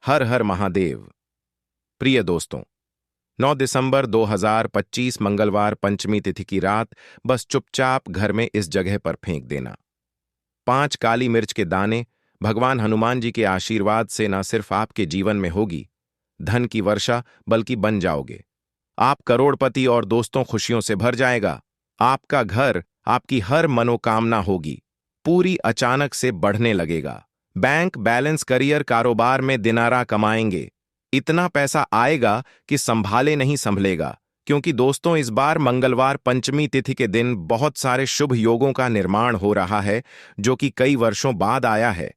हर हर महादेव। प्रिय दोस्तों, 9 दिसंबर 2025 मंगलवार पंचमी तिथि की रात बस चुपचाप घर में इस जगह पर फेंक देना। 5 काली मिर्च के दाने भगवान हनुमान जी के आशीर्वाद से न सिर्फ आपके जीवन में होगी धन की वर्षा, बल्कि बन जाओगे आप करोड़पति और दोस्तों खुशियों से भर जाएगा। आपका घर, आपकी हर मनोकामना होगी पूरी अचानक से बढ़ने लगेगा। बैंक बैलेंस, करियर, कारोबार में दिनारा कमाएंगे। इतना पैसा आएगा कि संभाले नहीं संभलेगा। क्योंकि दोस्तों, इस बार मंगलवार पंचमी तिथि के दिन बहुत सारे शुभ योगों का निर्माण हो रहा है जो कि कई वर्षों बाद आया है।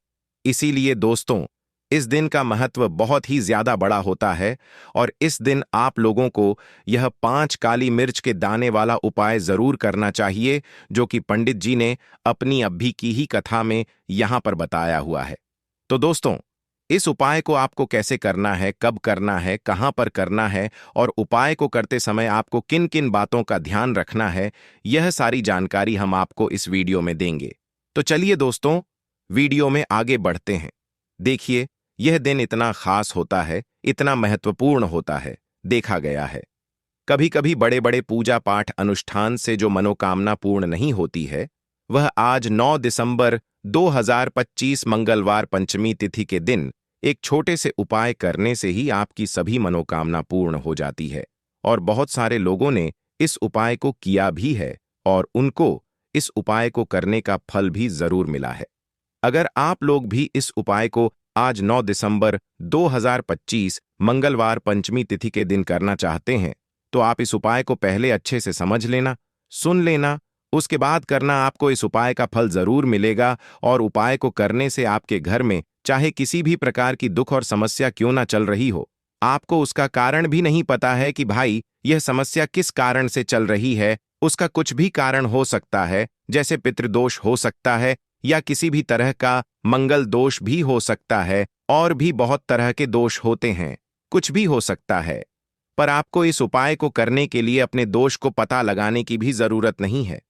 इसीलिए दोस्तों, इस दिन का महत्व बहुत ही ज्यादा बड़ा होता है और इस दिन आप लोगों को यह 5 काली मिर्च के दाने वाला उपाय जरूर करना चाहिए जो कि पंडित जी ने अपनी अभी की ही कथा में यहां पर बताया हुआ है। तो दोस्तों, इस उपाय को आपको कैसे करना है, कब करना है, कहां पर करना है और उपाय को करते समय आपको किन किन बातों का ध्यान रखना है, यह सारी जानकारी हम आपको इस वीडियो में देंगे। तो चलिए दोस्तों, वीडियो में आगे बढ़ते हैं। देखिए, यह दिन इतना खास होता है, इतना महत्वपूर्ण होता है। देखा गया है कभी कभी बड़े बड़े पूजा पाठ अनुष्ठान से जो मनोकामना पूर्ण नहीं होती है, वह आज 9 दिसंबर 2025 मंगलवार पंचमी तिथि के दिन एक छोटे से उपाय करने से ही आपकी सभी मनोकामना पूर्ण हो जाती है। और बहुत सारे लोगों ने इस उपाय को किया भी है और उनको इस उपाय को करने का फल भी जरूर मिला है। अगर आप लोग भी इस उपाय को आज 9 दिसंबर 2025 मंगलवार पंचमी तिथि के दिन करना चाहते हैं, तो आप इस उपाय को पहले अच्छे से समझ लेना, सुन लेना, उसके बाद करना। आपको इस उपाय का फल जरूर मिलेगा और उपाय को करने से आपके घर में चाहे किसी भी प्रकार की दुख और समस्या क्यों ना चल रही हो, आपको उसका कारण भी नहीं पता है कि भाई यह समस्या किस कारण से चल रही है, उसका कुछ भी कारण हो सकता है, जैसे पितृदोष हो सकता है या किसी भी तरह का मंगल दोष भी हो सकता है और भी बहुत तरह के दोष होते हैं, कुछ भी हो सकता है। पर आपको इस उपाय को करने के लिए अपने दोष को पता लगाने की भी जरूरत नहीं है।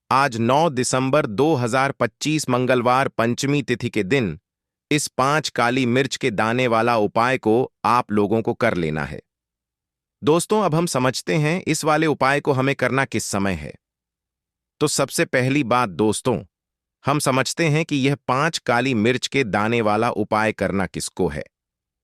आज 9 दिसंबर 2025 मंगलवार पंचमी तिथि के दिन इस 5 काली मिर्च के दाने वाला उपाय को आप लोगों को कर लेना है। दोस्तों, अब हम समझते हैं इस वाले उपाय को हमें करना किस समय है। तो सबसे पहली बात दोस्तों, हम समझते हैं कि यह 5 काली मिर्च के दाने वाला उपाय करना किसको है।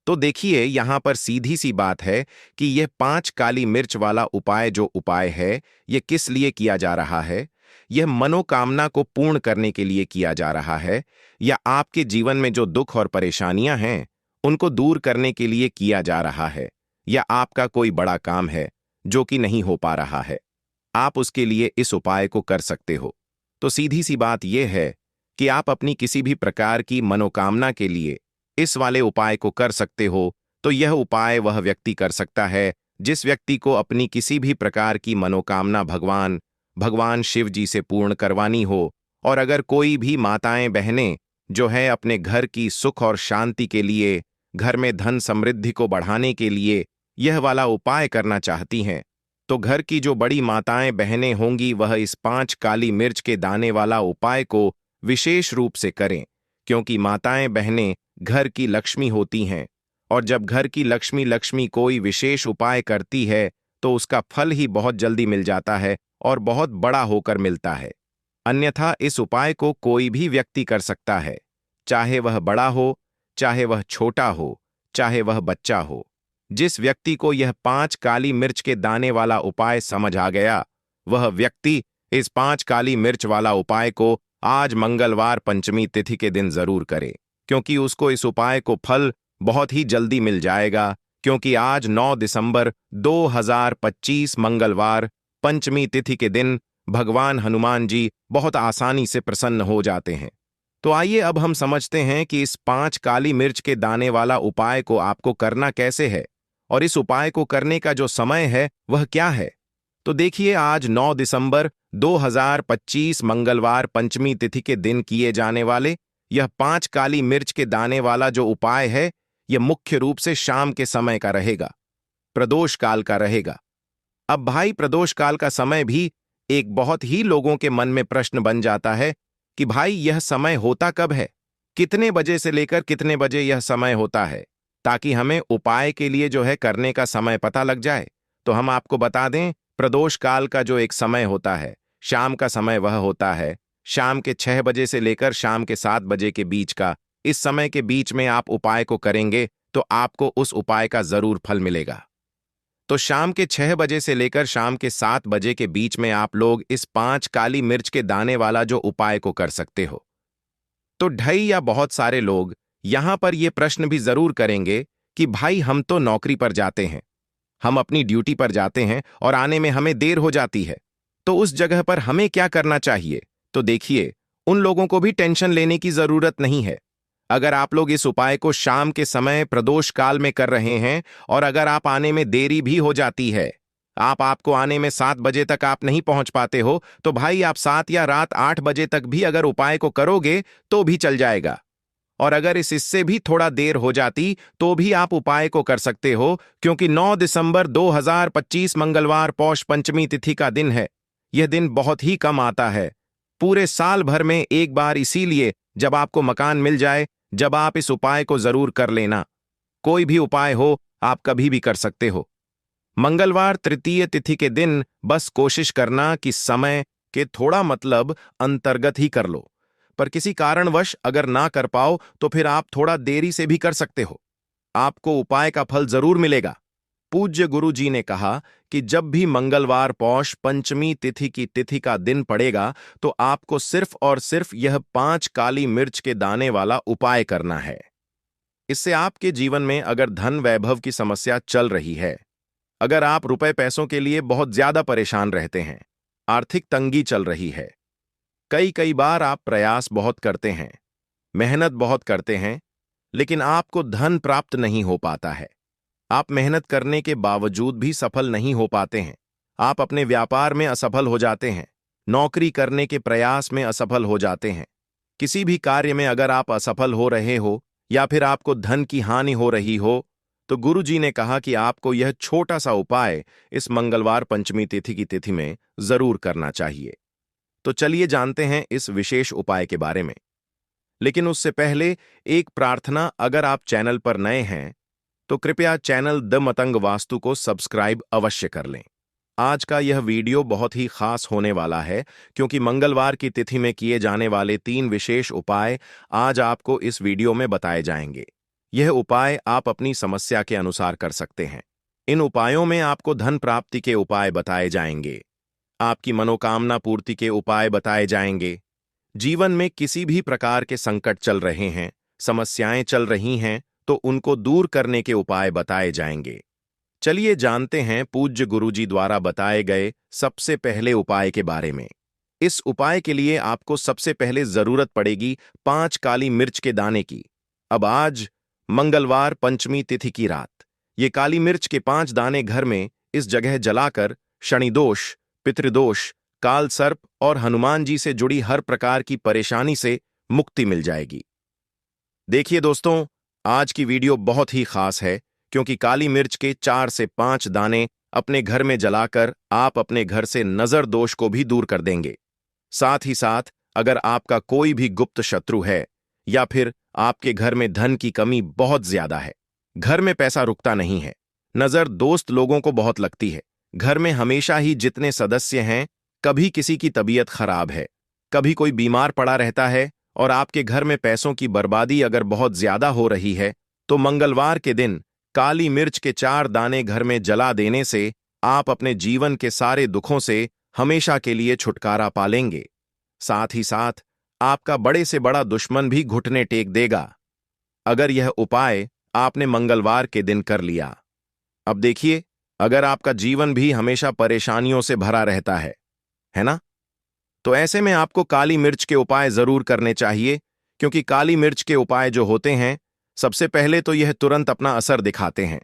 तो देखिए, यहां पर सीधी सी बात है कि यह 5 काली मिर्च वाला उपाय जो उपाय है, यह किस लिए किया जा रहा है। यह मनोकामना को पूर्ण करने के लिए किया जा रहा है, या आपके जीवन में जो दुख और परेशानियां हैं उनको दूर करने के लिए किया जा रहा है, या आपका कोई बड़ा काम है जो कि नहीं हो पा रहा है, आप उसके लिए इस उपाय को कर सकते हो। तो सीधी सी बात यह है कि आप अपनी किसी भी प्रकार की मनोकामना के लिए इस वाले उपाय को कर सकते हो। तो यह उपाय वह व्यक्ति कर सकता है जिस व्यक्ति को अपनी किसी भी प्रकार की मनोकामना भगवान शिव जी से पूर्ण करवानी हो। और अगर कोई भी माताएं बहनें जो है अपने घर की सुख और शांति के लिए, घर में धन समृद्धि को बढ़ाने के लिए यह वाला उपाय करना चाहती हैं, तो घर की जो बड़ी माताएं बहनें होंगी वह इस 5 काली मिर्च के दाने वाला उपाय को विशेष रूप से करें। क्योंकि माताएं बहनें घर की लक्ष्मी होती हैं और जब घर की लक्ष्मी कोई विशेष उपाय करती है तो उसका फल ही बहुत जल्दी मिल जाता है और बहुत बड़ा होकर मिलता है। अन्यथा इस उपाय को कोई भी व्यक्ति कर सकता है, चाहे वह बड़ा हो, चाहे वह छोटा हो, चाहे वह बच्चा हो। जिस व्यक्ति को यह 5 काली मिर्च के दाने वाला उपाय समझ आ गया, वह व्यक्ति इस 5 काली मिर्च वाला उपाय को आज मंगलवार पंचमी तिथि के दिन जरूर करे, क्योंकि उसको इस उपाय को फल बहुत ही जल्दी मिल जाएगा। क्योंकि आज 9 दिसंबर 2025 मंगलवार पंचमी तिथि के दिन भगवान हनुमान जी बहुत आसानी से प्रसन्न हो जाते हैं। तो आइए अब हम समझते हैं कि इस 5 काली मिर्च के दाने वाला उपाय को आपको करना कैसे है और इस उपाय को करने का जो समय है वह क्या है। तो देखिए, आज 9 दिसंबर 2025 मंगलवार पंचमी तिथि के दिन किए जाने वाले यह 5 काली मिर्च के दाने वाला जो उपाय है, यह मुख्य रूप से शाम के समय का रहेगा, प्रदोष काल का रहेगा। अब भाई, प्रदोष काल का समय भी एक बहुत ही लोगों के मन में प्रश्न बन जाता है कि भाई यह समय होता कब है, कितने बजे से लेकर कितने बजे यह समय होता है। ताकि हमें उपाय के लिए जो है करने का समय पता लग जाए। तो हम आपको बता दें, प्रदोष काल का जो एक समय होता है, शाम का समय, वह होता है शाम के 6 बजे से लेकर शाम के 7 बजे के बीच का। इस समय के बीच में आप उपाय को करेंगे तो आपको उस उपाय का जरूर फल मिलेगा। तो शाम के 6 बजे से लेकर शाम के 7 बजे के बीच में आप लोग इस 5 काली मिर्च के दाने वाला जो उपाय को कर सकते हो। तो ढाई या बहुत सारे लोग यहां पर यह प्रश्न भी जरूर करेंगे कि भाई हम तो नौकरी पर जाते हैं, हम अपनी ड्यूटी पर जाते हैं और आने में हमें देर हो जाती है, तो उस जगह पर हमें क्या करना चाहिए? तो देखिए, उन लोगों को भी टेंशन लेने की जरूरत नहीं है। अगर आप लोग इस उपाय को शाम के समय प्रदोष काल में कर रहे हैं और अगर आप आने में देरी भी हो जाती है, आपको आने में 7 बजे तक आप नहीं पहुंच पाते हो, तो भाई आप 7 या रात 8 बजे तक भी अगर उपाय को करोगे तो भी चल जाएगा। और अगर इससे भी थोड़ा देर हो जाती तो भी आप उपाय को कर सकते हो, क्योंकि 9 दिसंबर 2025 मंगलवार पौष पंचमी तिथि का दिन है। यह दिन बहुत ही कम आता है, पूरे साल भर में एक बार, इसीलिए जब आपको मकान मिल जाए, जब आप इस उपाय को जरूर कर लेना। कोई भी उपाय हो, आप कभी भी कर सकते हो। मंगलवार तृतीय तिथि के दिन बस कोशिश करना कि समय के थोड़ा मतलब अंतर्गत ही कर लो, पर किसी कारणवश अगर ना कर पाओ तो फिर आप थोड़ा देरी से भी कर सकते हो, आपको उपाय का फल जरूर मिलेगा। पूज्य गुरु जी ने कहा कि जब भी मंगलवार पौष पंचमी तिथि की तिथि का दिन पड़ेगा तो आपको सिर्फ और सिर्फ यह 5 काली मिर्च के दाने वाला उपाय करना है। इससे आपके जीवन में अगर धन वैभव की समस्या चल रही है, अगर आप रुपए पैसों के लिए बहुत ज्यादा परेशान रहते हैं, आर्थिक तंगी चल रही है, कई बार आप प्रयास बहुत करते हैं, मेहनत बहुत करते हैं, लेकिन आपको धन प्राप्त नहीं हो पाता है, आप मेहनत करने के बावजूद भी सफल नहीं हो पाते हैं, आप अपने व्यापार में असफल हो जाते हैं, नौकरी करने के प्रयास में असफल हो जाते हैं, किसी भी कार्य में अगर आप असफल हो रहे हो या फिर आपको धन की हानि हो रही हो, तो गुरु जी ने कहा कि आपको यह छोटा सा उपाय इस मंगलवार पंचमी तिथि की तिथि में जरूर करना चाहिए। तो चलिए जानते हैं इस विशेष उपाय के बारे में। लेकिन उससे पहले एक प्रार्थना, अगर आप चैनल पर नए हैं तो कृपया चैनल द मतंग वास्तु को सब्सक्राइब अवश्य कर लें। आज का यह वीडियो बहुत ही खास होने वाला है, क्योंकि मंगलवार की तिथि में किए जाने वाले 3 विशेष उपाय आज आपको इस वीडियो में बताए जाएंगे। यह उपाय आप अपनी समस्या के अनुसार कर सकते हैं। इन उपायों में आपको धन प्राप्ति के उपाय बताए जाएंगे, आपकी मनोकामना पूर्ति के उपाय बताए जाएंगे, जीवन में किसी भी प्रकार के संकट चल रहे हैं, समस्याएं चल रही हैं, तो उनको दूर करने के उपाय बताए जाएंगे। चलिए जानते हैं पूज्य गुरुजी द्वारा बताए गए सबसे पहले उपाय के बारे में। इस उपाय के लिए आपको सबसे पहले जरूरत पड़ेगी 5 काली मिर्च के दाने की। अब आज मंगलवार पंचमी तिथि की रात ये काली मिर्च के 5 दाने घर में इस जगह जलाकर शनिदोष, पितृदोष, काल सर्प और हनुमान जी से जुड़ी हर प्रकार की परेशानी से मुक्ति मिल जाएगी। देखिए दोस्तों, आज की वीडियो बहुत ही खास है, क्योंकि काली मिर्च के 4 से 5 दाने अपने घर में जलाकर आप अपने घर से नजर दोष को भी दूर कर देंगे। साथ ही साथ अगर आपका कोई भी गुप्त शत्रु है या फिर आपके घर में धन की कमी बहुत ज्यादा है, घर में पैसा रुकता नहीं है, नजर दोस्त लोगों को बहुत लगती है, घर में हमेशा ही जितने सदस्य हैं, कभी किसी की तबीयत खराब है, कभी कोई बीमार पड़ा रहता है और आपके घर में पैसों की बर्बादी अगर बहुत ज्यादा हो रही है, तो मंगलवार के दिन काली मिर्च के 4 दाने घर में जला देने से आप अपने जीवन के सारे दुखों से हमेशा के लिए छुटकारा पा लेंगे। साथ ही साथ आपका बड़े से बड़ा दुश्मन भी घुटने टेक देगा, अगर यह उपाय आपने मंगलवार के दिन कर लिया। अब देखिए, अगर आपका जीवन भी हमेशा परेशानियों से भरा रहता है ना, तो ऐसे में आपको काली मिर्च के उपाय जरूर करने चाहिए, क्योंकि काली मिर्च के उपाय जो होते हैं, सबसे पहले तो यह तुरंत अपना असर दिखाते हैं,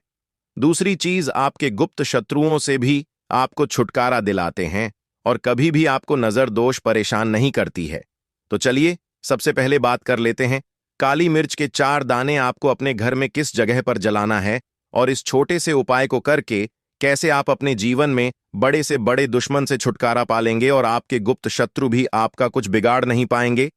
दूसरी चीज आपके गुप्त शत्रुओं से भी आपको छुटकारा दिलाते हैं और कभी भी आपको नजर दोष परेशान नहीं करती है। तो चलिए सबसे पहले बात कर लेते हैं, काली मिर्च के 4 दाने आपको अपने घर में किस जगह पर जलाना है और इस छोटे से उपाय को करके कैसे आप अपने जीवन में बड़े से बड़े दुश्मन से छुटकारा पा लेंगे और आपके गुप्त शत्रु भी आपका कुछ बिगाड़ नहीं पाएंगे।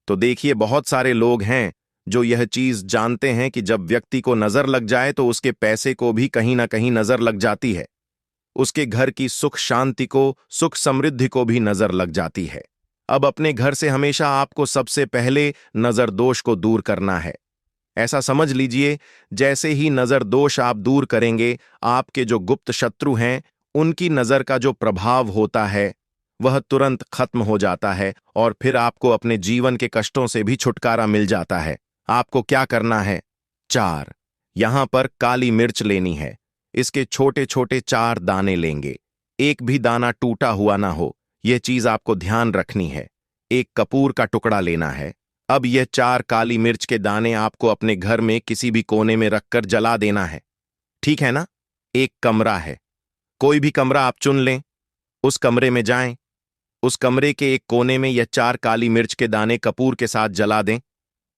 तो देखिए, बहुत सारे लोग हैं जो यह चीज जानते हैं कि जब व्यक्ति को नजर लग जाए तो उसके पैसे को भी कहीं ना कहीं नजर लग जाती है, उसके घर की सुख शांति को, सुख समृद्धि को भी नजर लग जाती है। अब अपने घर से हमेशा आपको सबसे पहले नजर दोष को दूर करना है। ऐसा समझ लीजिए, जैसे ही नजर दोष आप दूर करेंगे, आपके जो गुप्त शत्रु हैं उनकी नजर का जो प्रभाव होता है वह तुरंत खत्म हो जाता है और फिर आपको अपने जीवन के कष्टों से भी छुटकारा मिल जाता है। आपको क्या करना है? 4 यहां पर काली मिर्च लेनी है। इसके छोटे छोटे 4 दाने लेंगे, एक भी दाना टूटा हुआ ना हो, यह चीज आपको ध्यान रखनी है। एक कपूर का टुकड़ा लेना है। अब यह 4 काली मिर्च के दाने आपको अपने घर में किसी भी कोने में रखकर जला देना है, ठीक है ना? एक कमरा है, कोई भी कमरा आप चुन लें, उस कमरे में जाएं, उस कमरे के एक कोने में यह 4 काली मिर्च के दाने कपूर के साथ जला दें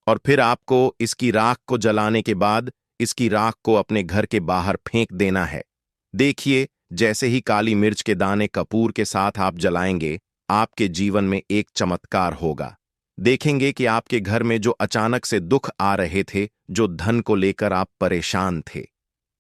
और फिर आपको इसकी राख को जलाने के बाद इसकी राख को अपने घर के बाहर फेंक देना है। देखिए, जैसे ही काली मिर्च के दाने कपूर के साथ आप जलाएंगे, आपके जीवन में एक चमत्कार होगा। देखेंगे कि आपके घर में जो अचानक से दुख आ रहे थे, जो धन को लेकर आप परेशान थे,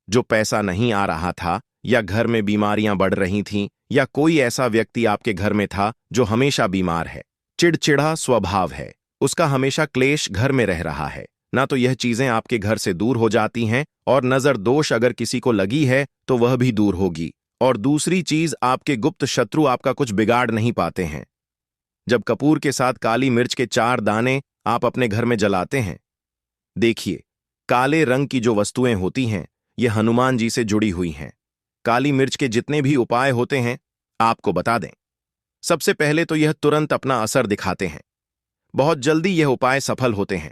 जो पैसा नहीं आ रहा था, या घर में बीमारियां बढ़ रही थीं, या कोई ऐसा व्यक्ति आपके घर में था जो हमेशा बीमार है, चिड़चिड़ा स्वभाव है, उसका हमेशा क्लेश घर में रह रहा है ना, तो यह चीजें आपके घर से दूर हो जाती हैं और नजर दोष अगर किसी को लगी है तो वह भी दूर होगी। और दूसरी चीज, आपके गुप्त शत्रु आपका कुछ बिगाड़ नहीं पाते हैं। जब कपूर के साथ काली मिर्च के 4 दाने आप अपने घर में जलाते हैं, देखिए, काले रंग की जो वस्तुएं होती हैं ये हनुमान जी से जुड़ी हुई हैं। काली मिर्च के जितने भी उपाय होते हैं आपको बता दें। सबसे पहले तो यह तुरंत अपना असर दिखाते हैं, बहुत जल्दी यह उपाय सफल होते हैं।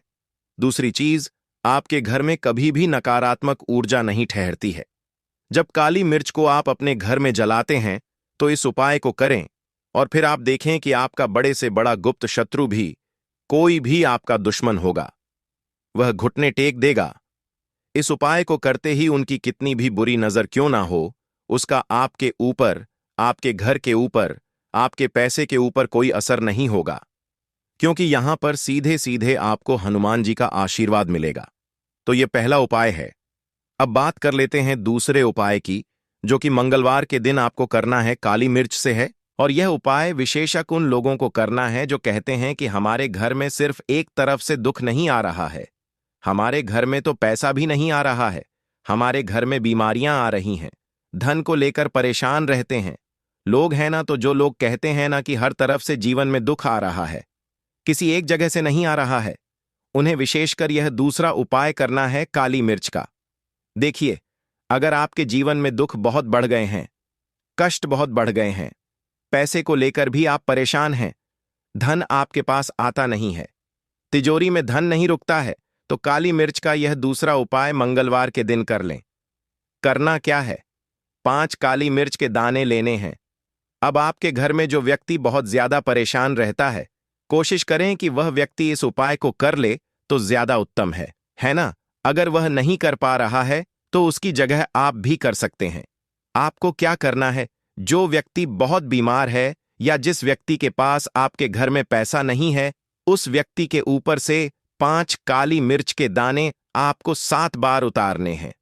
दूसरी चीज, आपके घर में कभी भी नकारात्मक ऊर्जा नहीं ठहरती है। जब काली मिर्च को आप अपने घर में जलाते हैं तो इस उपाय को करें और फिर आप देखें कि आपका बड़े से बड़ा गुप्त शत्रु भी, कोई भी आपका दुश्मन होगा, वह घुटने टेक देगा। इस उपाय को करते ही उनकी कितनी भी बुरी नजर क्यों ना हो, उसका आपके ऊपर, आपके घर के ऊपर, आपके पैसे के ऊपर कोई असर नहीं होगा, क्योंकि यहां पर सीधे सीधे आपको हनुमान जी का आशीर्वाद मिलेगा। तो यह पहला उपाय है। अब बात कर लेते हैं दूसरे उपाय की, जो कि मंगलवार के दिन आपको करना है, काली मिर्च से है। और यह उपाय विशेषक उन लोगों को करना है जो कहते हैं कि हमारे घर में सिर्फ एक तरफ से दुख नहीं आ रहा है, हमारे घर में तो पैसा भी नहीं आ रहा है, हमारे घर में बीमारियां आ रही हैं, धन को लेकर परेशान रहते हैं। लोग हैं ना, तो जो लोग कहते हैं ना कि हर तरफ से जीवन में दुख आ रहा है, किसी एक जगह से नहीं आ रहा है, उन्हें विशेषकर यह दूसरा उपाय करना है काली मिर्च का। देखिए, अगर आपके जीवन में दुख बहुत बढ़ गए हैं, कष्ट बहुत बढ़ गए हैं, पैसे को लेकर भी आप परेशान हैं, धन आपके पास आता नहीं है, तिजोरी में धन नहीं रुकता है, तो काली मिर्च का यह दूसरा उपाय मंगलवार के दिन कर लें। करना क्या है? 5 काली मिर्च के दाने लेने हैं। अब आपके घर में जो व्यक्ति बहुत ज्यादा परेशान रहता है, कोशिश करें कि वह व्यक्ति इस उपाय को कर ले तो ज्यादा उत्तम है ना? अगर वह नहीं कर पा रहा है तो उसकी जगह आप भी कर सकते हैं। आपको क्या करना है? जो व्यक्ति बहुत बीमार है या जिस व्यक्ति के पास आपके घर में पैसा नहीं है, उस व्यक्ति के ऊपर से 5 काली मिर्च के दाने आपको 7 बार उतारने हैं।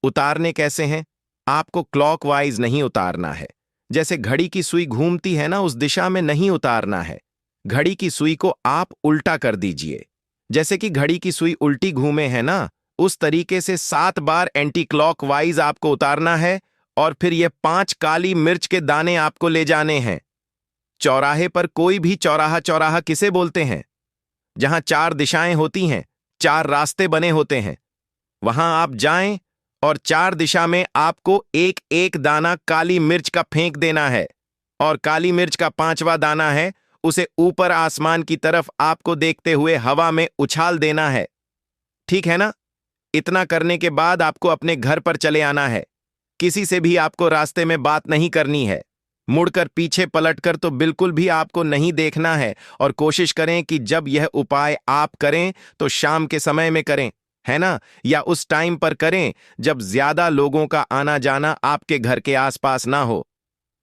उतारने कैसे हैं? आपको क्लॉकवाइज नहीं उतारना है, जैसे घड़ी की सुई घूमती है ना, उस दिशा में नहीं उतारना है। घड़ी की सुई को आप उल्टा कर दीजिए, जैसे कि घड़ी की सुई उल्टी घूमे है ना, उस तरीके से 7 बार एंटी क्लॉकवाइज आपको उतारना है। और फिर ये 5 काली मिर्च के दाने आपको ले जाने हैं चौराहे पर। कोई भी चौराहा, चौराहा किसे बोलते हैं? जहां 4 दिशाएं होती हैं, 4 रास्ते बने होते हैं, वहां आप जाएं और 4 दिशा में आपको एक एक दाना काली मिर्च का फेंक देना है। और काली मिर्च का 5वां दाना है, उसे ऊपर आसमान की तरफ आपको देखते हुए हवा में उछाल देना है, ठीक है ना? इतना करने के बाद आपको अपने घर पर चले आना है। किसी से भी आपको रास्ते में बात नहीं करनी है, मुड़कर पीछे पलटकर तो बिल्कुल भी आपको नहीं देखना है। और कोशिश करें कि जब यह उपाय आप करें तो शाम के समय में करें, है ना? या उस टाइम पर करें जब ज्यादा लोगों का आना जाना आपके घर के आसपास ना हो।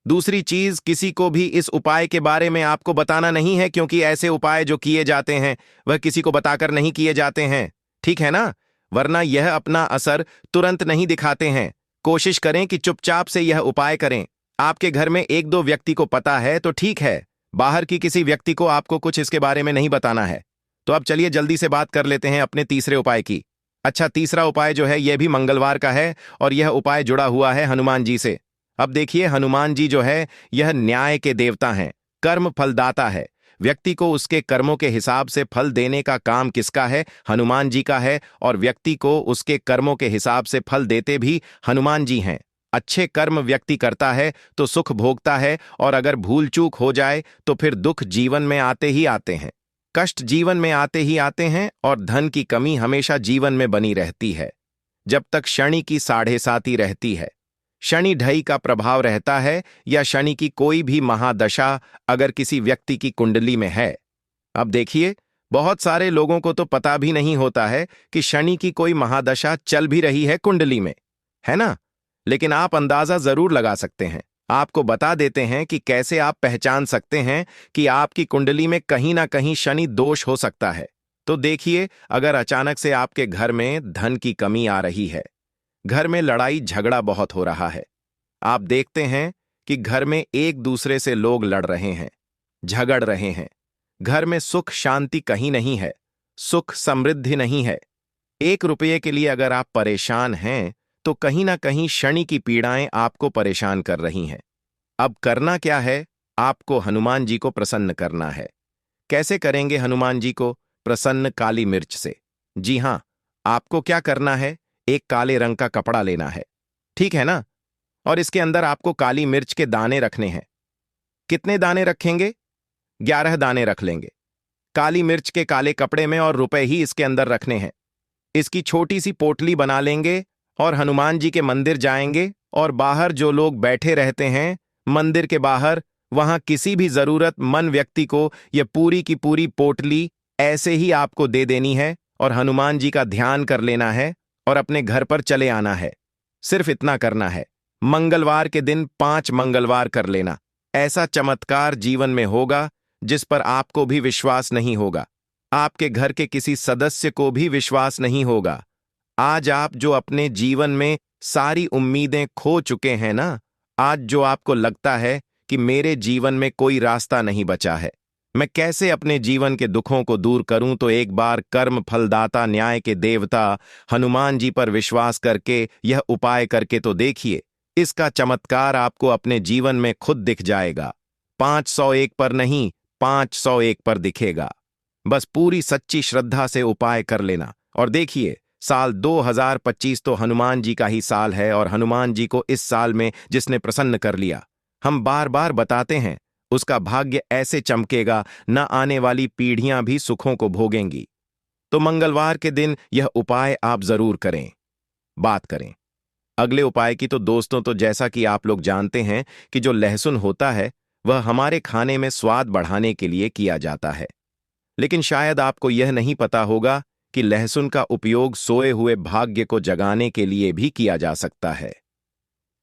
दूसरी चीज, किसी को भी इस उपाय के बारे में आपको बताना नहीं है, क्योंकि ऐसे उपाय जो किए जाते हैं वह किसी को बताकर नहीं किए जाते हैं, ठीक है ना? वरना यह अपना असर तुरंत नहीं दिखाते हैं। कोशिश करें कि चुपचाप से यह उपाय करें। आपके घर में एक दो व्यक्ति को पता है तो ठीक है, बाहर की किसी व्यक्ति को आपको कुछ इसके बारे में नहीं बताना है। तो अब चलिए जल्दी से बात कर लेते हैं अपने तीसरे उपाय की। अच्छा, तीसरा उपाय जो है यह भी मंगलवार का है और यह उपाय जुड़ा हुआ है हनुमान जी से। अब देखिए, हनुमान जी जो है यह न्याय के देवता हैं, कर्म फलदाता है। व्यक्ति को उसके कर्मों के हिसाब से फल देने का काम किसका है? हनुमान जी का है। और व्यक्ति को उसके कर्मों के हिसाब से फल देते भी हनुमान जी हैं। अच्छे कर्म व्यक्ति करता है तो सुख भोगता है, और अगर भूल चूक हो जाए तो फिर दुख जीवन में आते ही आते हैं, कष्ट जीवन में आते ही आते हैं, और धन की कमी हमेशा जीवन में बनी रहती है जब तक शनि की साढ़े साती रहती है। शनि ढई का प्रभाव रहता है, या शनि की कोई भी महादशा अगर किसी व्यक्ति की कुंडली में है। अब देखिए, बहुत सारे लोगों को तो पता भी नहीं होता है कि शनि की कोई महादशा चल भी रही है कुंडली में, है ना? लेकिन आप अंदाजा जरूर लगा सकते हैं। आपको बता देते हैं कि कैसे आप पहचान सकते हैं कि आपकी कुंडली में कहीं ना कहीं शनि दोष हो सकता है। तो देखिए, अगर अचानक से आपके घर में धन की कमी आ रही है, घर में लड़ाई झगड़ा बहुत हो रहा है, आप देखते हैं कि घर में एक दूसरे से लोग लड़ रहे हैं, झगड़ रहे हैं, घर में सुख शांति कहीं नहीं है, सुख समृद्धि नहीं है, 1 रुपये के लिए अगर आप परेशान हैं तो कहीं ना कहीं शनि की पीड़ाएं आपको परेशान कर रही हैं। अब करना क्या है? आपको हनुमान जी को प्रसन्न करना है। कैसे करेंगे हनुमान जी को प्रसन्न? काली मिर्च से। जी हां, आपको क्या करना है? एक काले रंग का कपड़ा लेना है, ठीक है ना? और इसके अंदर आपको काली मिर्च के दाने रखने हैं। कितने दाने रखेंगे? 11 दाने रख लेंगे काली मिर्च के काले कपड़े में, और रुपए ही इसके अंदर रखने हैं। इसकी छोटी सी पोटली बना लेंगे और हनुमान जी के मंदिर जाएंगे, और बाहर जो लोग बैठे रहते हैं मंदिर के बाहर, वहां किसी भी जरूरतमंद व्यक्ति को यह पूरी की पूरी पोटली ऐसे ही आपको दे देनी है, और हनुमान जी का ध्यान कर लेना है और अपने घर पर चले आना है। सिर्फ इतना करना है। मंगलवार के दिन 5 मंगलवार कर लेना। ऐसा चमत्कार जीवन में होगा जिस पर आपको भी विश्वास नहीं होगा, आपके घर के किसी सदस्य को भी विश्वास नहीं होगा। आज आप जो अपने जीवन में सारी उम्मीदें खो चुके हैं ना, आज जो आपको लगता है कि मेरे जीवन में कोई रास्ता नहीं बचा है, मैं कैसे अपने जीवन के दुखों को दूर करूं, तो एक बार कर्म फलदाता न्याय के देवता हनुमान जी पर विश्वास करके यह उपाय करके तो देखिए। इसका चमत्कार आपको अपने जीवन में खुद दिख जाएगा। 501 पर नहीं, 501 पर दिखेगा। बस पूरी सच्ची श्रद्धा से उपाय कर लेना, और देखिए, साल 2025 तो हनुमान जी का ही साल है, और हनुमान जी को इस साल में जिसने प्रसन्न कर लिया, हम बार बार बताते हैं, उसका भाग्य ऐसे चमकेगा, न आने वाली पीढ़ियां भी सुखों को भोगेंगी। तो मंगलवार के दिन यह उपाय आप जरूर करें। बात करें अगले उपाय की, तो दोस्तों, तो जैसा कि आप लोग जानते हैं कि जो लहसुन होता है वह हमारे खाने में स्वाद बढ़ाने के लिए किया जाता है। लेकिन शायद आपको यह नहीं पता होगा कि लहसुन का उपयोग सोए हुए भाग्य को जगाने के लिए भी किया जा सकता है।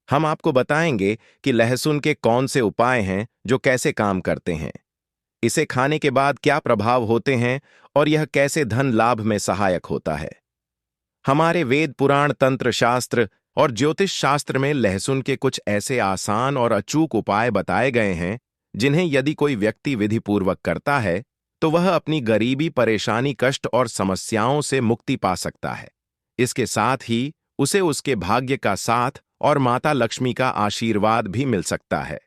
हम आपको बताएंगे कि लहसुन के कौन से उपाय हैं जो कैसे काम करते हैं, इसे खाने के बाद क्या प्रभाव होते हैं, और यह कैसे धन लाभ में सहायक होता है। हमारे वेद पुराण तंत्र शास्त्र और ज्योतिष शास्त्र में लहसुन के कुछ ऐसे आसान और अचूक उपाय बताए गए हैं जिन्हें यदि कोई व्यक्ति विधिपूर्वक करता है तो वह अपनी गरीबी, परेशानी, कष्ट और समस्याओं से मुक्ति पा सकता है। इसके साथ ही उसे उसके भाग्य का साथ और माता लक्ष्मी का आशीर्वाद भी मिल सकता है।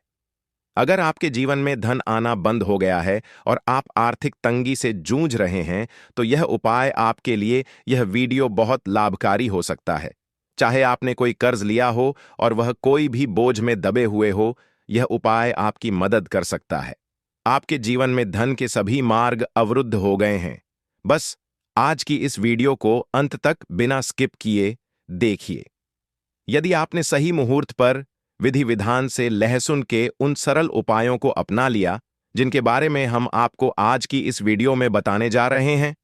अगर आपके जीवन में धन आना बंद हो गया है और आप आर्थिक तंगी से जूझ रहे हैं तो यह उपाय आपके लिए, यह वीडियो बहुत लाभकारी हो सकता है। चाहे आपने कोई कर्ज लिया हो और वह कोई भी बोझ में दबे हुए हो, यह उपाय आपकी मदद कर सकता है। आपके जीवन में धन के सभी मार्ग अवरुद्ध हो गए हैं, बस आज की इस वीडियो को अंत तक बिना स्किप किए देखिए। यदि आपने सही मुहूर्त पर विधि विधान से लहसुन के उन सरल उपायों को अपना लिया जिनके बारे में हम आपको आज की इस वीडियो में बताने जा रहे हैं,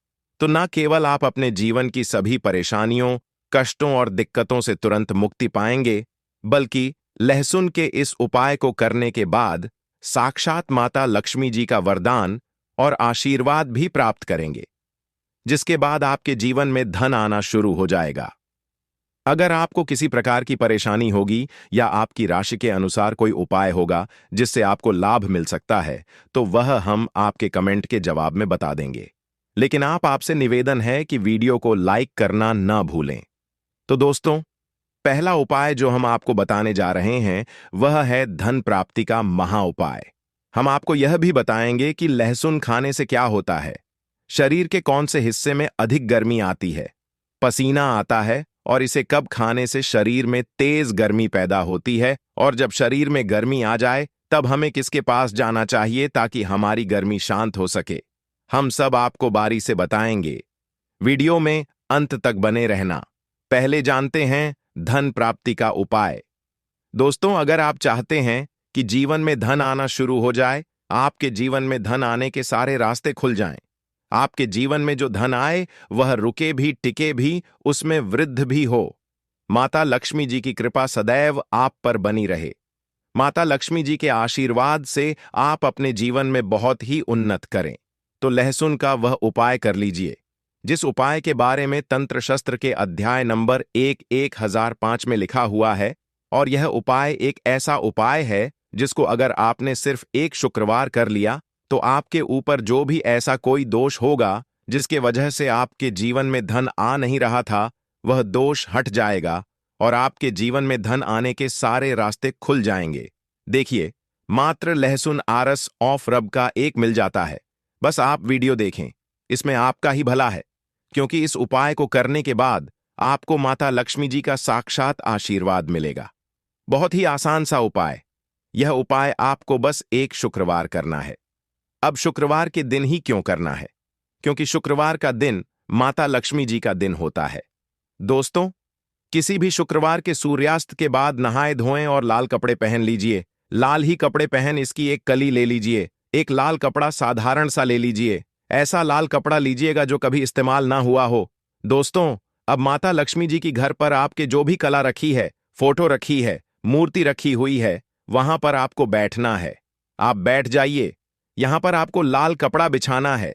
तो न केवल आप अपने जीवन की सभी परेशानियों, कष्टों और दिक्कतों से तुरंत मुक्ति पाएंगे, बल्कि लहसुन के इस उपाय को करने के बाद साक्षात माता लक्ष्मी जी का वरदान और आशीर्वाद भी प्राप्त करेंगे, जिसके बाद आपके जीवन में धन आना शुरू हो जाएगा। अगर आपको किसी प्रकार की परेशानी होगी या आपकी राशि के अनुसार कोई उपाय होगा जिससे आपको लाभ मिल सकता है, तो वह हम आपके कमेंट के जवाब में बता देंगे। लेकिन आपसे निवेदन है कि वीडियो को लाइक करना ना भूलें। तो दोस्तों, पहला उपाय जो हम आपको बताने जा रहे हैं वह है धन प्राप्ति का महा उपाय। हम आपको यह भी बताएंगे कि लहसुन खाने से क्या होता है, शरीर के कौन से हिस्से में अधिक गर्मी आती है, पसीना आता है, और इसे कब खाने से शरीर में तेज गर्मी पैदा होती है, और जब शरीर में गर्मी आ जाए तब हमें किसके पास जाना चाहिए ताकि हमारी गर्मी शांत हो सके। हम सब आपको बारी से बताएंगे। वीडियो में अंत तक बने रहना। पहले जानते हैं धन प्राप्ति का उपाय। दोस्तों, अगर आप चाहते हैं कि जीवन में धन आना शुरू हो जाए, आपके जीवन में धन आने के सारे रास्ते खुल जाएं, आपके जीवन में जो धन आए वह रुके भी, टिके भी, उसमें वृद्धि भी हो, माता लक्ष्मी जी की कृपा सदैव आप पर बनी रहे, माता लक्ष्मी जी के आशीर्वाद से आप अपने जीवन में बहुत ही उन्नत करें, तो लहसुन का वह उपाय कर लीजिए जिस उपाय के बारे में तंत्र शस्त्र के अध्याय नंबर 1005 में लिखा हुआ है। और यह उपाय एक ऐसा उपाय है जिसको अगर आपने सिर्फ एक शुक्रवार कर लिया तो आपके ऊपर जो भी ऐसा कोई दोष होगा जिसके वजह से आपके जीवन में धन आ नहीं रहा था, वह दोष हट जाएगा और आपके जीवन में धन आने के सारे रास्ते खुल जाएंगे। देखिए, मात्र लहसुन आरस ऑफ रब का एक मिल जाता है। बस आप वीडियो देखें, इसमें आपका ही भला है, क्योंकि इस उपाय को करने के बाद आपको माता लक्ष्मी जी का साक्षात आशीर्वाद मिलेगा। बहुत ही आसान सा उपाय। यह उपाय आपको बस एक शुक्रवार करना है। अब शुक्रवार के दिन ही क्यों करना है? क्योंकि शुक्रवार का दिन माता लक्ष्मी जी का दिन होता है। दोस्तों, किसी भी शुक्रवार के सूर्यास्त के बाद नहाए धोएं और लाल कपड़े पहन लीजिए। लाल ही कपड़े पहन इसकी एक कली ले लीजिए। एक लाल कपड़ा साधारण सा ले लीजिए। ऐसा लाल कपड़ा लीजिएगा जो कभी इस्तेमाल ना हुआ हो। दोस्तों, अब माता लक्ष्मी जी की घर पर आपके जो भी कला रखी है, फोटो रखी है, मूर्ति रखी हुई है, वहां पर आपको बैठना है। आप बैठ जाइए। यहां पर आपको लाल कपड़ा बिछाना है।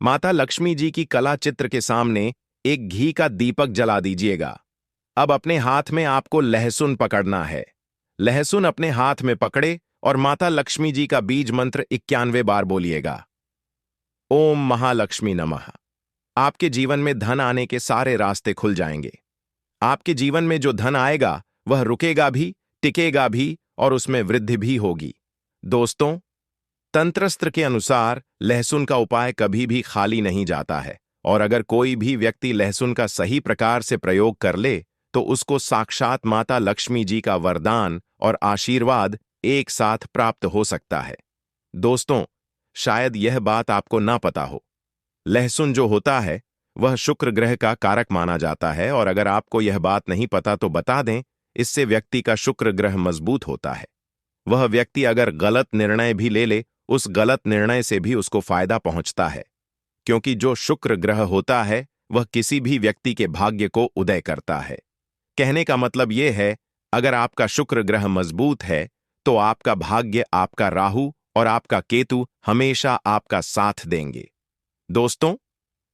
माता लक्ष्मी जी की कला चित्र के सामने एक घी का दीपक जला दीजिएगा। अब अपने हाथ में आपको लहसुन पकड़ना है। लहसुन अपने हाथ में पकड़े और माता लक्ष्मी जी का बीज मंत्र 91 बार बोलिएगा। ओम महालक्ष्मी नमः। आपके जीवन में धन आने के सारे रास्ते खुल जाएंगे। आपके जीवन में जो धन आएगा वह रुकेगा भी, टिकेगा भी और उसमें वृद्धि भी होगी। दोस्तों, तंत्रस्त्र के अनुसार लहसुन का उपाय कभी भी खाली नहीं जाता है, और अगर कोई भी व्यक्ति लहसुन का सही प्रकार से प्रयोग कर ले तो उसको साक्षात माता लक्ष्मी जी का वरदान और आशीर्वाद एक साथ प्राप्त हो सकता है। दोस्तों, शायद यह बात आपको ना पता हो, लहसुन जो होता है वह शुक्र ग्रह का कारक माना जाता है, और अगर आपको यह बात नहीं पता तो बता दें, इससे व्यक्ति का शुक्र ग्रह मजबूत होता है। वह व्यक्ति अगर गलत निर्णय भी ले ले, उस गलत निर्णय से भी उसको फायदा पहुंचता है, क्योंकि जो शुक्र ग्रह होता है वह किसी भी व्यक्ति के भाग्य को उदय करता है। कहने का मतलब यह है, अगर आपका शुक्र ग्रह मजबूत है तो आपका भाग्य, आपका राहु और आपका केतु हमेशा आपका साथ देंगे। दोस्तों,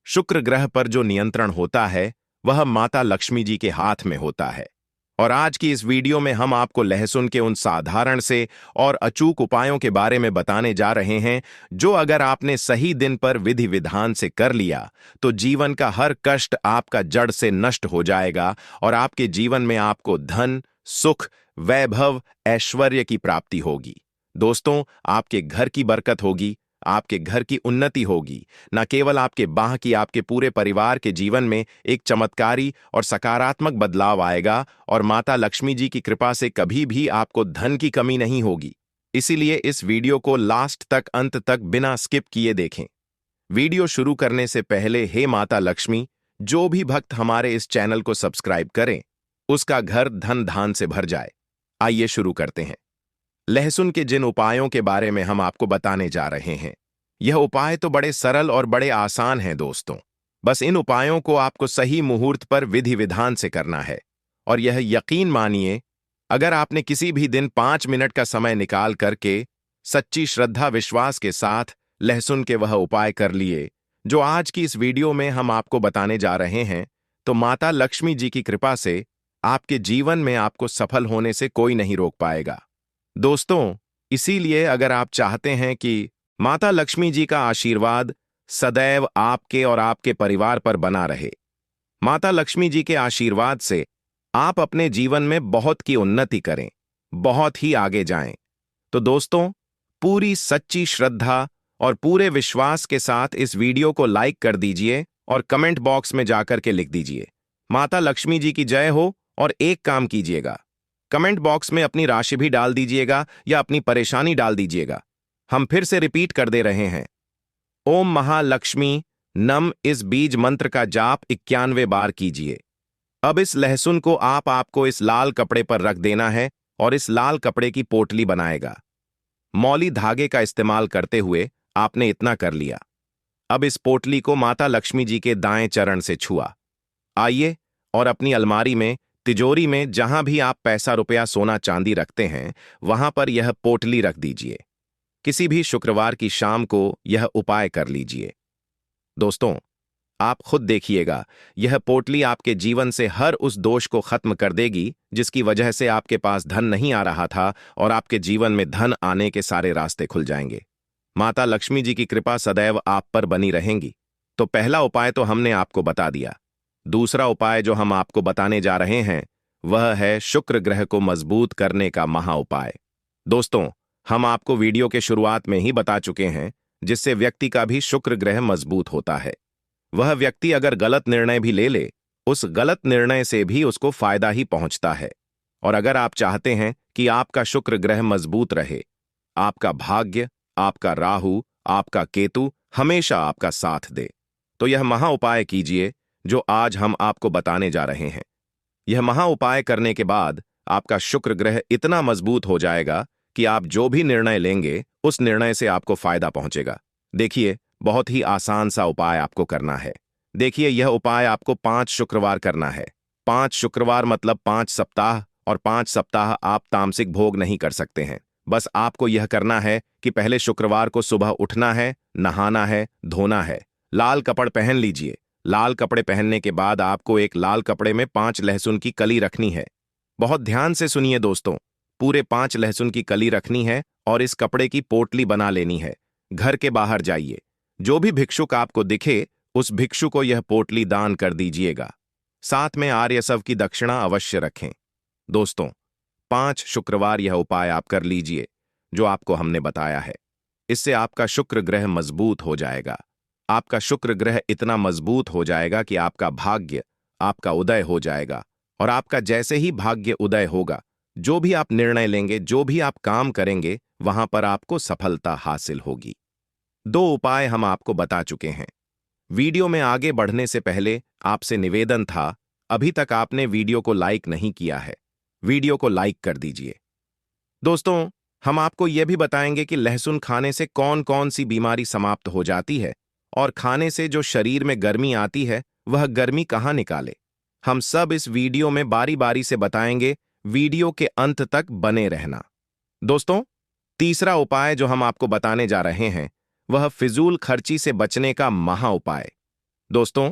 शुक्र ग्रह पर जो नियंत्रण होता है वह माता लक्ष्मी जी के हाथ में होता है। और आज की इस वीडियो में हम आपको लहसुन के उन साधारण से और अचूक उपायों के बारे में बताने जा रहे हैं जो अगर आपने सही दिन पर विधि विधान से कर लिया तो जीवन का हर कष्ट आपका जड़ से नष्ट हो जाएगा और आपके जीवन में आपको धन, सुख, वैभव, ऐश्वर्य की प्राप्ति होगी। दोस्तों, आपके घर की बरकत होगी, आपके घर की उन्नति होगी। न केवल आपके बाकी आपके पूरे परिवार के जीवन में एक चमत्कारी और सकारात्मक बदलाव आएगा और माता लक्ष्मी जी की कृपा से कभी भी आपको धन की कमी नहीं होगी। इसीलिए इस वीडियो को लास्ट तक, अंत तक बिना स्किप किए देखें। वीडियो शुरू करने से पहले हे माता लक्ष्मी, जो भी भक्त हमारे इस चैनल को सब्सक्राइब करें उसका घर धन धान से भर जाए। आइए शुरू करते हैं। लहसुन के जिन उपायों के बारे में हम आपको बताने जा रहे हैं, यह उपाय तो बड़े सरल और बड़े आसान हैं दोस्तों। बस इन उपायों को आपको सही मुहूर्त पर विधि विधान से करना है, और यह यकीन मानिए अगर आपने किसी भी दिन 5 मिनट का समय निकाल करके सच्ची श्रद्धा विश्वास के साथ लहसुन के वह उपाय कर लिए जो आज की इस वीडियो में हम आपको बताने जा रहे हैं, तो माता लक्ष्मी जी की कृपा से आपके जीवन में आपको सफल होने से कोई नहीं रोक पाएगा। दोस्तों, इसीलिए अगर आप चाहते हैं कि माता लक्ष्मी जी का आशीर्वाद सदैव आपके और आपके परिवार पर बना रहे, माता लक्ष्मी जी के आशीर्वाद से आप अपने जीवन में बहुत की उन्नति करें, बहुत ही आगे जाएं, तो दोस्तों, पूरी सच्ची श्रद्धा और पूरे विश्वास के साथ इस वीडियो को लाइक कर दीजिए और कमेंट बॉक्स में जाकर के लिख दीजिए माता लक्ष्मी जी की जय हो। और एक काम कीजिएगा, कमेंट बॉक्स में अपनी राशि भी डाल दीजिएगा या अपनी परेशानी डाल दीजिएगा। हम फिर से रिपीट कर दे रहे हैं, ओम महालक्ष्मी नम इस बीज मंत्र का जाप 91 बार कीजिए। अब इस लहसुन को आपको इस लाल कपड़े पर रख देना है और इस लाल कपड़े की पोटली बनाएगा। मौली धागे का इस्तेमाल करते हुए आपने इतना कर लिया। अब इस पोटली को माता लक्ष्मी जी के दाएं चरण से छुआ। आइए और अपनी अलमारी में, तिजोरी में, जहां भी आप पैसा रुपया सोना चांदी रखते हैं, वहां पर यह पोटली रख दीजिए। किसी भी शुक्रवार की शाम को यह उपाय कर लीजिए। दोस्तों, आप खुद देखिएगा, यह पोटली आपके जीवन से हर उस दोष को खत्म कर देगी जिसकी वजह से आपके पास धन नहीं आ रहा था, और आपके जीवन में धन आने के सारे रास्ते खुल जाएंगे। माता लक्ष्मी जी की कृपा सदैव आप पर बनी रहेंगी। तो पहला उपाय तो हमने आपको बता दिया। दूसरा उपाय जो हम आपको बताने जा रहे हैं वह है शुक्र ग्रह को मजबूत करने का महा उपाय। दोस्तों, हम आपको वीडियो के शुरुआत में ही बता चुके हैं, जिससे व्यक्ति का भी शुक्र ग्रह मजबूत होता है। वह व्यक्ति अगर गलत निर्णय भी ले ले, उस गलत निर्णय से भी उसको फायदा ही पहुंचता है। और अगर आप चाहते हैं कि आपका शुक्र ग्रह मजबूत रहे, आपका भाग्य, आपका राहु, आपका केतु हमेशा आपका साथ दे, तो यह महा उपाय कीजिए जो आज हम आपको बताने जा रहे हैं। यह महा उपाय करने के बाद आपका शुक्र ग्रह इतना मजबूत हो जाएगा कि आप जो भी निर्णय लेंगे उस निर्णय से आपको फायदा पहुंचेगा। देखिए, बहुत ही आसान सा उपाय आपको करना है। देखिए, यह उपाय आपको 5 शुक्रवार करना है। 5 शुक्रवार मतलब 5 सप्ताह, और 5 सप्ताह आप तामसिक भोग नहीं कर सकते हैं। बस आपको यह करना है कि पहले शुक्रवार को सुबह उठना है, नहाना है, धोना है, लाल कपड़ पहन लीजिए। लाल कपड़े पहनने के बाद आपको एक लाल कपड़े में 5 लहसुन की कली रखनी है। बहुत ध्यान से सुनिए दोस्तों, पूरे 5 लहसुन की कली रखनी है और इस कपड़े की पोटली बना लेनी है। घर के बाहर जाइए, जो भी भिक्षुक आपको दिखे उस भिक्षु को यह पोटली दान कर दीजिएगा। साथ में आर्यसव की दक्षिणा अवश्य रखें। दोस्तों, 5 शुक्रवार यह उपाय आप कर लीजिए जो आपको हमने बताया है। इससे आपका शुक्र ग्रह मजबूत हो जाएगा। आपका शुक्र ग्रह इतना मजबूत हो जाएगा कि आपका भाग्य, आपका उदय हो जाएगा, और आपका जैसे ही भाग्य उदय होगा, जो भी आप निर्णय लेंगे, जो भी आप काम करेंगे, वहां पर आपको सफलता हासिल होगी। 2 उपाय हम आपको बता चुके हैं। वीडियो में आगे बढ़ने से पहले आपसे निवेदन था, अभी तक आपने वीडियो को लाइक नहीं किया है, वीडियो को लाइक कर दीजिए। दोस्तों, हम आपको यह भी बताएंगे कि लहसुन खाने से कौन कौन सी बीमारी समाप्त हो जाती है, और खाने से जो शरीर में गर्मी आती है वह गर्मी कहां निकाले। हम सब इस वीडियो में बारी बारी से बताएंगे, वीडियो के अंत तक बने रहना। दोस्तों, तीसरा उपाय जो हम आपको बताने जा रहे हैं वह फिजूल खर्ची से बचने का महा उपाय। दोस्तों,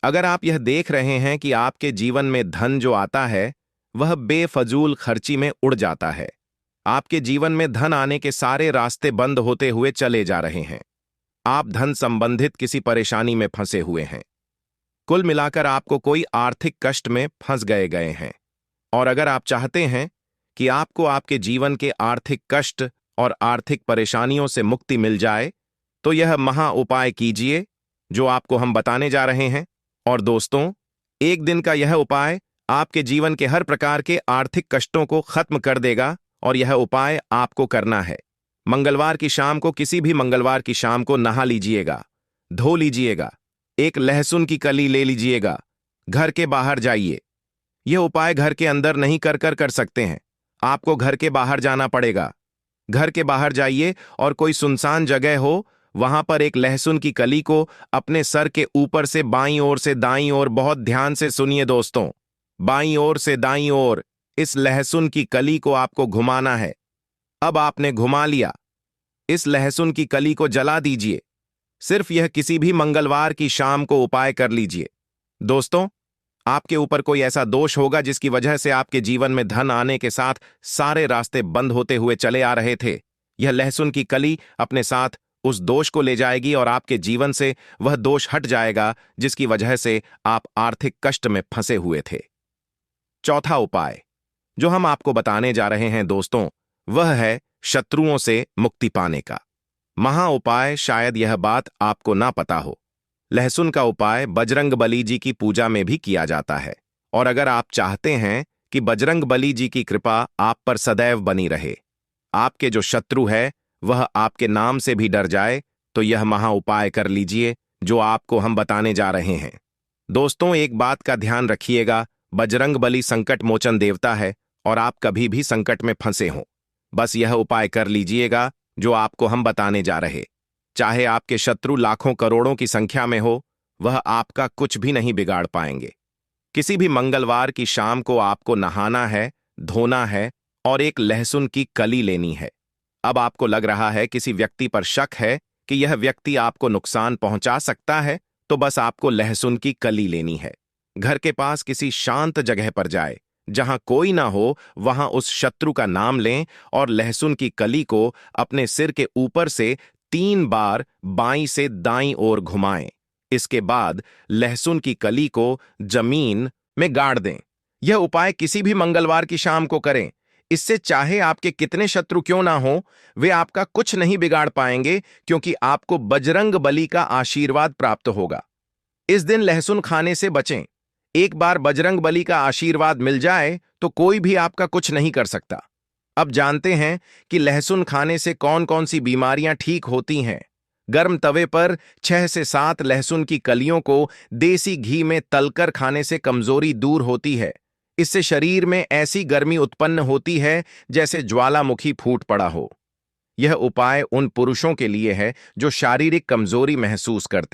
अगर आप यह देख रहे हैं कि आपके जीवन में धन जो आता है वह बेफजूल खर्ची में उड़ जाता है, आपके जीवन में धन आने के सारे रास्ते बंद होते हुए चले जा रहे हैं, आप धन संबंधित किसी परेशानी में फंसे हुए हैं, कुल मिलाकर आपको कोई आर्थिक कष्ट में फंस गए हैं, और अगर आप चाहते हैं कि आपको आपके जीवन के आर्थिक कष्ट और आर्थिक परेशानियों से मुक्ति मिल जाए, तो यह महा उपाय कीजिए जो आपको हम बताने जा रहे हैं। और दोस्तों, एक दिन का यह उपाय आपके जीवन के हर प्रकार के आर्थिक कष्टों को खत्म कर देगा, और यह उपाय आपको करना है। मंगलवार की शाम को, किसी भी मंगलवार की शाम को नहा लीजिएगा, धो लीजिएगा, एक लहसुन की कली ले लीजिएगा, घर के बाहर जाइए। यह उपाय घर के अंदर नहीं कर सकते हैं, आपको घर के बाहर जाना पड़ेगा। घर के बाहर जाइए और कोई सुनसान जगह हो, वहां पर एक लहसुन की कली को अपने सर के ऊपर से बाईं ओर से दाईं ओर, बहुत ध्यान से सुनिए दोस्तों, बाईं ओर से दाईं ओर इस लहसुन की कली को आपको घुमाना है। अब आपने घुमा लिया। इस लहसुन की कली को जला दीजिए। सिर्फ यह किसी भी मंगलवार की शाम को उपाय कर लीजिए। दोस्तों, आपके ऊपर कोई ऐसा दोष होगा जिसकी वजह से आपके जीवन में धन आने के साथ सारे रास्ते बंद होते हुए चले आ रहे थे। यह लहसुन की कली अपने साथ उस दोष को ले जाएगी और आपके जीवन से वह दोष हट जाएगा जिसकी वजह से आप आर्थिक कष्ट में फंसे हुए थे। चौथा उपाय जो हम आपको बताने जा रहे हैं दोस्तों, वह है शत्रुओं से मुक्ति पाने का महा उपाय। शायद यह बात आपको ना पता हो, लहसुन का उपाय बजरंगबली जी की पूजा में भी किया जाता है। और अगर आप चाहते हैं कि बजरंगबली जी की कृपा आप पर सदैव बनी रहे, आपके जो शत्रु है वह आपके नाम से भी डर जाए, तो यह महा उपाय कर लीजिए जो आपको हम बताने जा रहे हैं। दोस्तों, एक बात का ध्यान रखिएगा, बजरंगबली संकट मोचन देवता है और आप कभी भी संकट में फंसे हों, बस यह उपाय कर लीजिएगा जो आपको हम बताने जा रहे। चाहे आपके शत्रु लाखों करोड़ों की संख्या में हो, वह आपका कुछ भी नहीं बिगाड़ पाएंगे। किसी भी मंगलवार की शाम को आपको नहाना है, धोना है और एक लहसुन की कली लेनी है। अब आपको लग रहा है किसी व्यक्ति पर शक है कि यह व्यक्ति आपको नुकसान पहुंचा सकता है, तो बस आपको लहसुन की कली लेनी है। घर के पास किसी शांत जगह पर जाए, जहां कोई ना हो, वहां उस शत्रु का नाम लें और लहसुन की कली को अपने सिर के ऊपर से 3 बार बाईं से दाईं ओर घुमाएं। इसके बाद लहसुन की कली को जमीन में गाड़ दें। यह उपाय किसी भी मंगलवार की शाम को करें। इससे चाहे आपके कितने शत्रु क्यों ना हो, वे आपका कुछ नहीं बिगाड़ पाएंगे, क्योंकि आपको बजरंग बली का आशीर्वाद प्राप्त होगा। इस दिन लहसुन खाने से बचें। एक बार बजरंग बली का आशीर्वाद मिल जाए तो कोई भी आपका कुछ नहीं कर सकता। अब जानते हैं कि लहसुन खाने से कौन कौन सी बीमारियां ठीक होती हैं। गर्म तवे पर 6 से 7 लहसुन की कलियों को देसी घी में तलकर खाने से कमजोरी दूर होती है। इससे शरीर में ऐसी गर्मी उत्पन्न होती है जैसे ज्वालामुखी फूट पड़ा हो। यह उपाय उन पुरुषों के लिए है जो शारीरिक कमजोरी महसूस करते